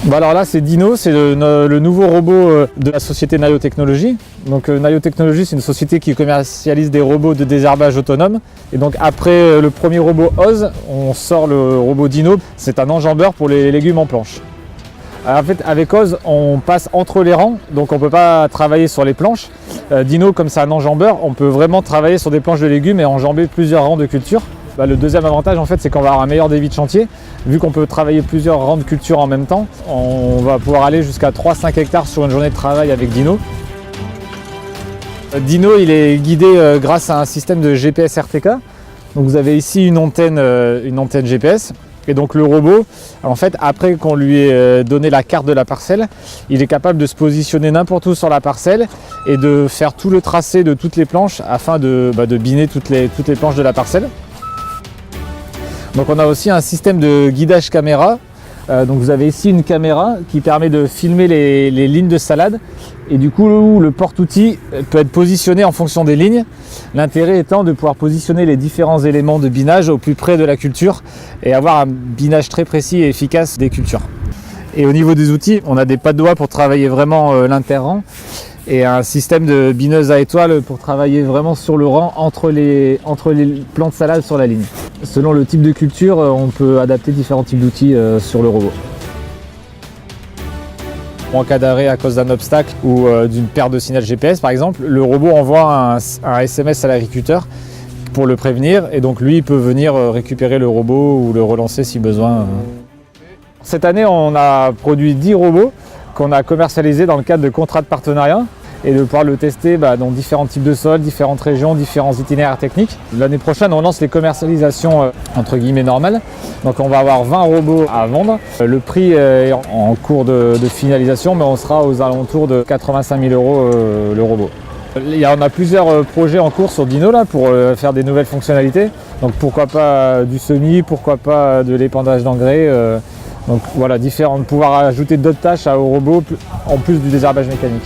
Bah alors là c'est Dino, c'est le nouveau robot de la société Naio Technologies. Donc Naio Technologies c'est une société qui commercialise des robots de désherbage autonome. Et donc après le premier robot Oz, on sort le robot Dino. C'est un enjambeur pour les légumes en planche. Alors en fait avec Oz on passe entre les rangs, donc on ne peut pas travailler sur les planches. Dino comme c'est un enjambeur, on peut vraiment travailler sur des planches de légumes et enjamber plusieurs rangs de culture. Le deuxième avantage en fait c'est qu'on va avoir un meilleur débit de chantier. Vu qu'on peut travailler plusieurs rangs de culture en même temps, on va pouvoir aller jusqu'à 3-5 hectares sur une journée de travail avec Dino. Dino il est guidé grâce à un système de GPS RTK. Donc vous avez ici une antenne GPS. Et donc le robot, en fait, après qu'on lui ait donné la carte de la parcelle, il est capable de se positionner n'importe où sur la parcelle et de faire tout le tracé de toutes les planches afin de biner toutes les planches de la parcelle. Donc on a aussi un système de guidage caméra. Donc vous avez ici une caméra qui permet de filmer les lignes de salade et du coup le porte-outil peut être positionné en fonction des lignes. L'intérêt étant de pouvoir positionner les différents éléments de binage au plus près de la culture et avoir un binage très précis et efficace des cultures. Et au niveau des outils, on a des pas de doigts pour travailler vraiment l'inter-rang et un système de bineuse à étoiles pour travailler vraiment sur le rang entre les plants de salade sur la ligne. Selon le type de culture, on peut adapter différents types d'outils sur le robot. En cas d'arrêt à cause d'un obstacle ou d'une perte de signal GPS par exemple, le robot envoie un SMS à l'agriculteur pour le prévenir et donc lui il peut venir récupérer le robot ou le relancer si besoin. Cette année on a produit 10 robots qu'on a commercialisés dans le cadre de contrats de partenariat et de pouvoir le tester dans différents types de sols, différentes régions, différents itinéraires techniques. L'année prochaine, on lance les commercialisations entre guillemets normales. Donc on va avoir 20 robots à vendre. Le prix est en cours de finalisation, mais on sera aux alentours de 85 000 € le robot. On a plusieurs projets en cours sur Dino là, pour faire des nouvelles fonctionnalités. Donc pourquoi pas du semis, pourquoi pas de l'épandage d'engrais. Donc voilà, pouvoir ajouter d'autres tâches au robot en plus du désherbage mécanique.